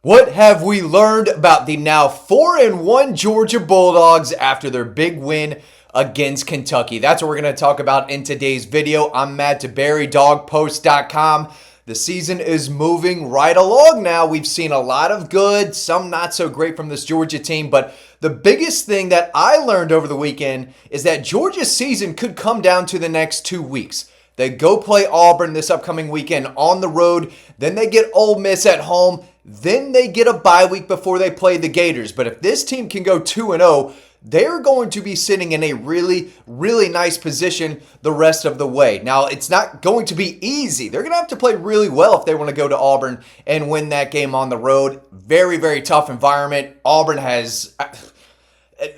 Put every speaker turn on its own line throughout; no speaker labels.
What have we learned about the now 4-1 Georgia Bulldogs after their big win against Kentucky? That's what we're going to talk about in today's video. I'm Matt DeBerry, dogpost.com. The season is moving right along now. We've seen a lot of good, some not so great from this Georgia team, but the biggest thing that I learned over the weekend is that Georgia's season could come down to the next 2 weeks. They go play Auburn this upcoming weekend on the road. Then they get Ole Miss at home. Then they get a bye week before they play the Gators. But if this team can go 2-0, they're going to be sitting in a really, really nice position the rest of the way. Now, it's not going to be easy. They're going to have to play really well if they want to go to Auburn and win that game on the road. Very, very tough environment. Auburn has...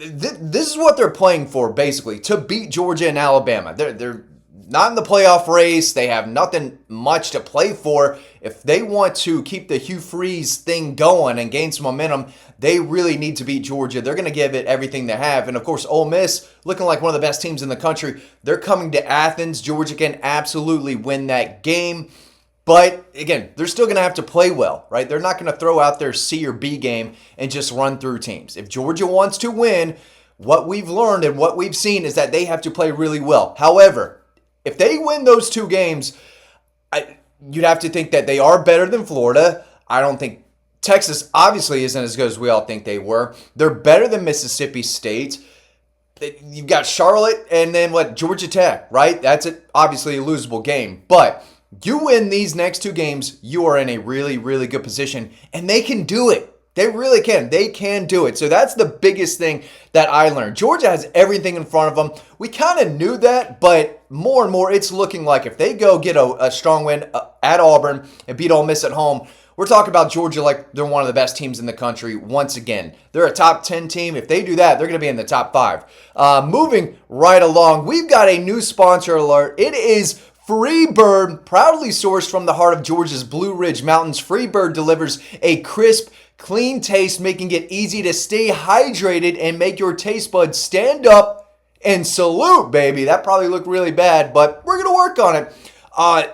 This is what they're playing for, basically, to beat Georgia and Alabama. They're not in the playoff race. They have nothing much to play for. If they want to keep the Hugh Freeze thing going and gain some momentum, they really need to beat Georgia. They're going to give it everything they have. And, of course, Ole Miss, looking like one of the best teams in the country, they're coming to Athens. Georgia can absolutely win that game. But, again, they're still going to have to play well, right? They're not going to throw out their C or B game and just run through teams. If Georgia wants to win, what we've learned and what we've seen is that they have to play really well. However, if they win those two games, you'd have to think that they are better than Florida. I don't think Texas obviously isn't as good as we all think they were. They're better than Mississippi State. You've got Charlotte and then Georgia Tech, right? That's obviously a losable game. But you win these next two games, you are in a really, really good position. And they can do it. They really can. They can do it. So that's the biggest thing that I learned. Georgia has everything in front of them. We kind of knew that, but more and more it's looking like if they go get a strong win at Auburn and beat Ole Miss at home, we're talking about Georgia like they're one of the best teams in the country once again. They're a top 10 team. If they do that, they're going to be in the top 5. Moving right along, we've got a new sponsor alert. It is Freebird, proudly sourced from the heart of Georgia's Blue Ridge Mountains. Freebird delivers a crisp, clean taste, making it easy to stay hydrated and make your taste buds stand up and salute, baby. That probably looked really bad, but we're going to work on it.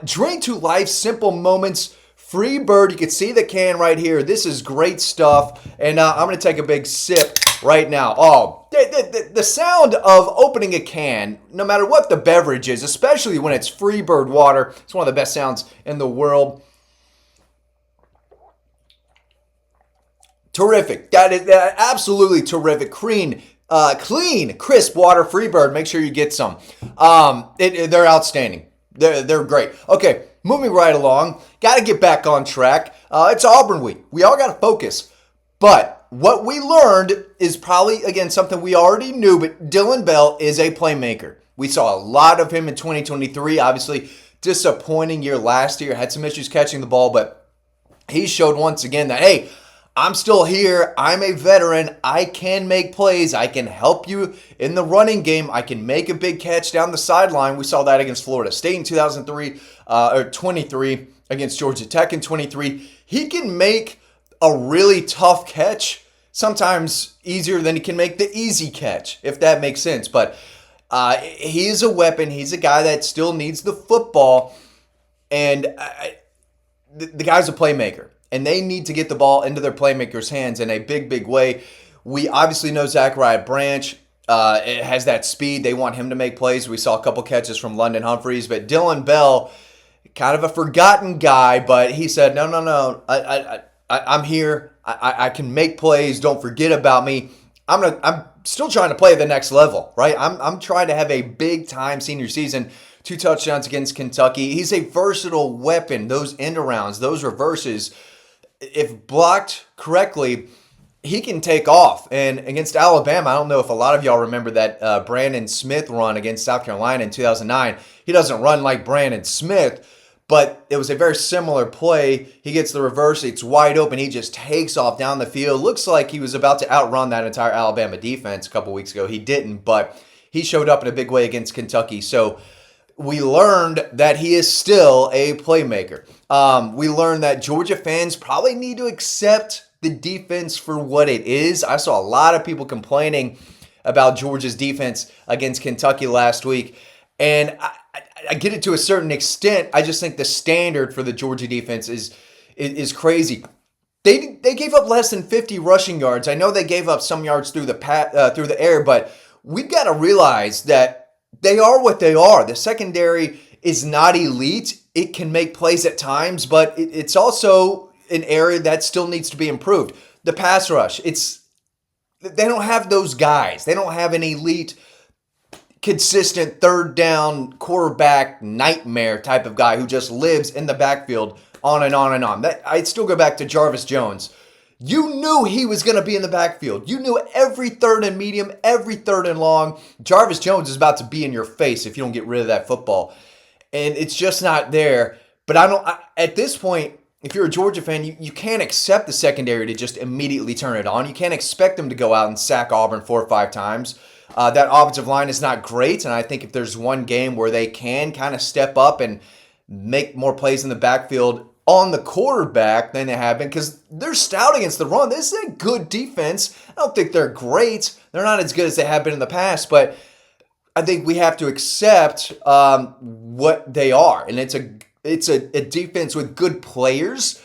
Drink to life's simple moments. Freebird, you can see the can right here. This is great stuff, and I'm going to take a big sip right now. Oh, the sound of opening a can, no matter what the beverage is, especially when it's Freebird water, it's one of the best sounds in the world. Terrific. That is absolutely terrific. Clean, crisp water, Freebird. Make sure you get some. They're outstanding. They're great. Okay, moving right along. Got to get back on track. It's Auburn week. We all got to focus. But what we learned is probably, again, something we already knew, but Dillon Bell is a playmaker. We saw a lot of him in 2023. Obviously, disappointing year last year. Had some issues catching the ball, but he showed once again that, hey, I'm still here. I'm a veteran. I can make plays. I can help you in the running game. I can make a big catch down the sideline. We saw that against Florida State in 23 against Georgia Tech in 23. He can make a really tough catch, sometimes easier than he can make the easy catch, if that makes sense. But he is a weapon. He's a guy that still needs the football. And the guy's a playmaker. And they need to get the ball into their playmakers' hands in a big, big way. We obviously know Zachariah Branch has that speed. They want him to make plays. We saw a couple catches from London Humphreys. But Dillon Bell, kind of a forgotten guy, but he said, no, I'm here. I can make plays. Don't forget about me. I'm still trying to play at the next level, right? I'm trying to have a big-time senior season. 2 touchdowns against Kentucky. He's a versatile weapon. Those end-arounds, those reverses, if blocked correctly, he can take off. And against Alabama, I don't know if a lot of y'all remember that Brandon Smith run against South Carolina in 2009. He doesn't run like Brandon Smith, but it was a very similar play. He gets the reverse. It's wide open. He just takes off down the field. Looks like he was about to outrun that entire Alabama defense a couple weeks ago. He didn't, but he showed up in a big way against Kentucky. So we learned that he is still a playmaker. We learned that Georgia fans probably need to accept the defense for what it is. I saw a lot of people complaining about Georgia's defense against Kentucky last week. And I get it to a certain extent. I just think the standard for the Georgia defense is crazy. They gave up less than 50 rushing yards. I know they gave up some yards through the air, but we've got to realize that they are what they are. The secondary is not elite. It can make plays at times, but it's also an area that still needs to be improved. The pass rush, they don't have those guys. They don't have an elite, consistent third down quarterback nightmare type of guy who just lives in the backfield on and on and on. I'd still go back to Jarvis Jones. You knew he was going to be in the backfield. You knew every third and medium, every third and long, Jarvis Jones is about to be in your face if you don't get rid of that football. And it's just not there. But at this point, if you're a Georgia fan, you can't accept the secondary to just immediately turn it on. You can't expect them to go out and sack Auburn 4 or 5 times. That offensive line is not great, and I think if there's one game where they can kind of step up and make more plays in the backfield on the quarterback than they have been, because they're stout against the run. This is a good defense. I don't think they're great. They're not as good as they have been in the past, but I think we have to accept what they are, and it's a defense with good players.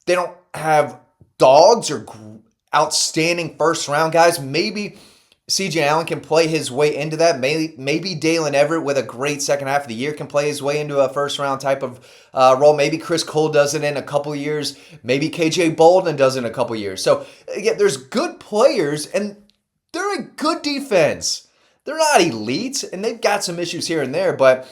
They don't have dogs or outstanding first-round guys. Maybe C.J. Allen can play his way into that. Maybe Dalen Everett with a great second half of the year can play his way into a first-round type of role. Maybe Chris Cole does it in a couple years. Maybe K.J. Bolden does it in a couple years. So, again, there's good players, and they're a good defense. They're not elite, and they've got some issues here and there, but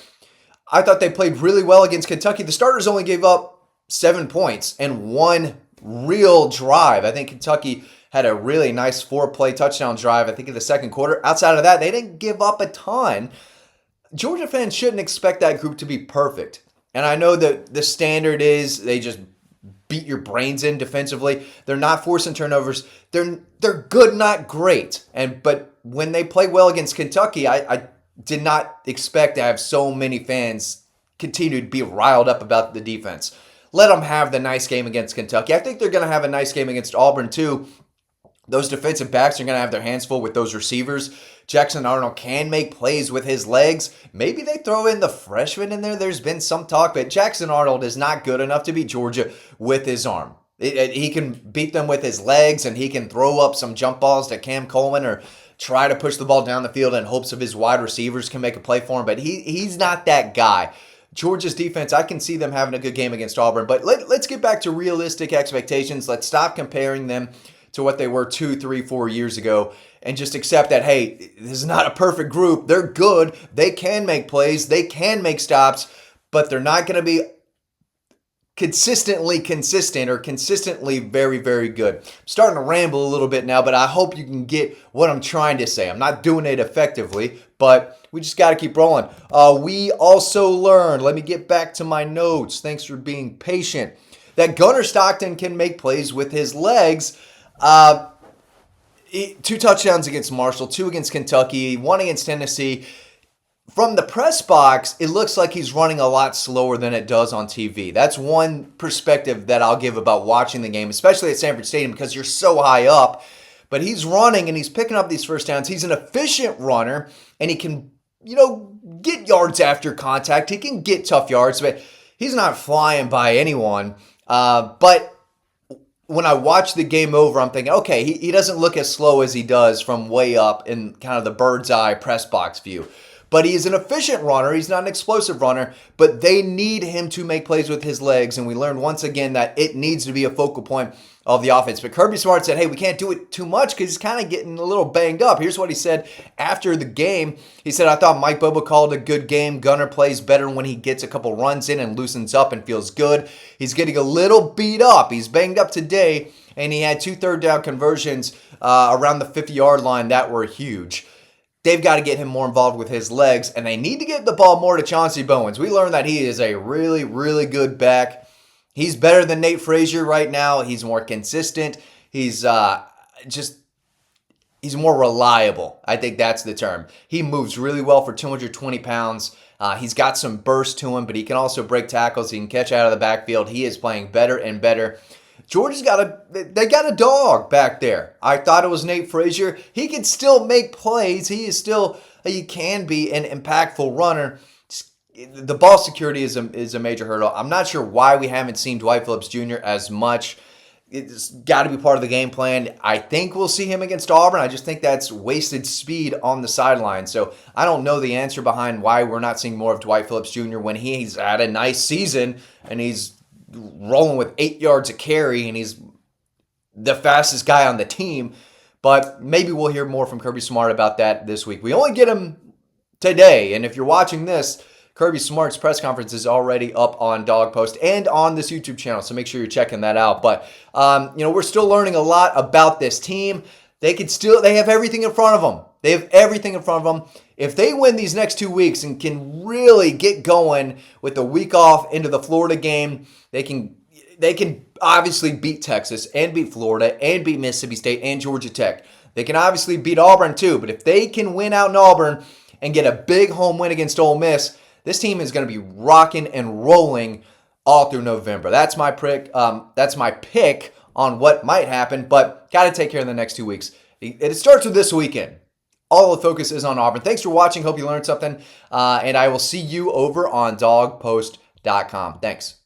I thought they played really well against Kentucky. The starters only gave up 7 points and one real drive. I think Kentucky had a really nice 4-play touchdown drive, I think, in the second quarter. Outside of that, they didn't give up a ton. Georgia fans shouldn't expect that group to be perfect. And I know that the standard is they just beat your brains in defensively. They're not forcing turnovers. They're good, not great. But when they play well against Kentucky, I did not expect to have so many fans continue to be riled up about the defense. Let them have the nice game against Kentucky. I think they're going to have a nice game against Auburn, too. Those defensive backs are going to have their hands full with those receivers. Jackson Arnold can make plays with his legs. Maybe they throw in the freshman in there. There's been some talk, but Jackson Arnold is not good enough to beat Georgia with his arm. He can beat them with his legs, and he can throw up some jump balls to Cam Coleman or try to push the ball down the field in hopes of his wide receivers can make a play for him, but he's not that guy. Georgia's defense, I can see them having a good game against Auburn, but let's get back to realistic expectations. Let's stop comparing them to what they were 2, 3, 4 years ago and just accept that, hey, this is not a perfect group. They're good. They can make plays. They can make stops, but they're not going to be consistently consistent or consistently very, very good. I'm starting to ramble a little bit now, but I hope you can get what I'm trying to say. I'm not doing it effectively, but we just got to keep rolling. We also learned, let me get back to my notes. Thanks for being patient. That Gunnar Stockton can make plays with his legs. 2 touchdowns against Marshall, 2 against Kentucky, 1 against Tennessee. From the press box, it looks like he's running a lot slower than it does on TV. That's one perspective that I'll give about watching the game, especially at Sanford Stadium, because you're so high up. But he's running and he's picking up these first downs. He's an efficient runner, and he can, get yards after contact. He can get tough yards, but he's not flying by anyone. But when I watch the game over, I'm thinking, okay, he doesn't look as slow as he does from way up in kind of the bird's eye press box view. But he is an efficient runner. He's not an explosive runner, but they need him to make plays with his legs. And we learned once again that it needs to be a focal point of the offense. But Kirby Smart said, hey, we can't do it too much because he's kind of getting a little banged up. Here's what he said after the game. He said, I thought Mike Bobo called a good game. Gunnar plays better when he gets a couple runs in and loosens up and feels good. He's getting a little beat up. He's banged up today, and he had 2 third down conversions around the 50-yard line that were huge. They've got to get him more involved with his legs, and they need to get the ball more to Chauncey Bowens. We learned that he is a really, really good back. He's better than Nate Frazier right now. He's more consistent. He's more reliable. I think that's the term. He moves really well for 220 pounds. He's got some burst to him, but he can also break tackles. He can catch out of the backfield. He is playing better and better. Georgia's got a dog back there. I thought it was Nate Frazier. He can still make plays. He can be an impactful runner. The ball security is a major hurdle. I'm not sure why we haven't seen Dwight Phillips Jr. as much. it's got to be part of the game plan. I think we'll see him against Auburn. I just think that's wasted speed on the sideline. So I don't know the answer behind why we're not seeing more of Dwight Phillips Jr. when he's had a nice season and he's rolling with 8 yards a carry and he's the fastest guy on the team. But maybe we'll hear more from Kirby Smart about that this week. We only get him today. And if you're watching this, Kirby Smart's press conference is already up on Dawg Post and on this YouTube channel, so make sure you're checking that out. But we're still learning a lot about this team. They have everything in front of them. They have everything in front of them. If they win these next 2 weeks and can really get going with the week off into the Florida game, they can obviously beat Texas and beat Florida and beat Mississippi State and Georgia Tech. They can obviously beat Auburn too, but if they can win out in Auburn and get a big home win against Ole Miss, this team is going to be rocking and rolling all through November. That's my pick. That's my pick on what might happen, but got to take care of the next 2 weeks. It starts with this weekend. All the focus is on Auburn. Thanks for watching. Hope you learned something, and I will see you over on dawgpost.com. Thanks.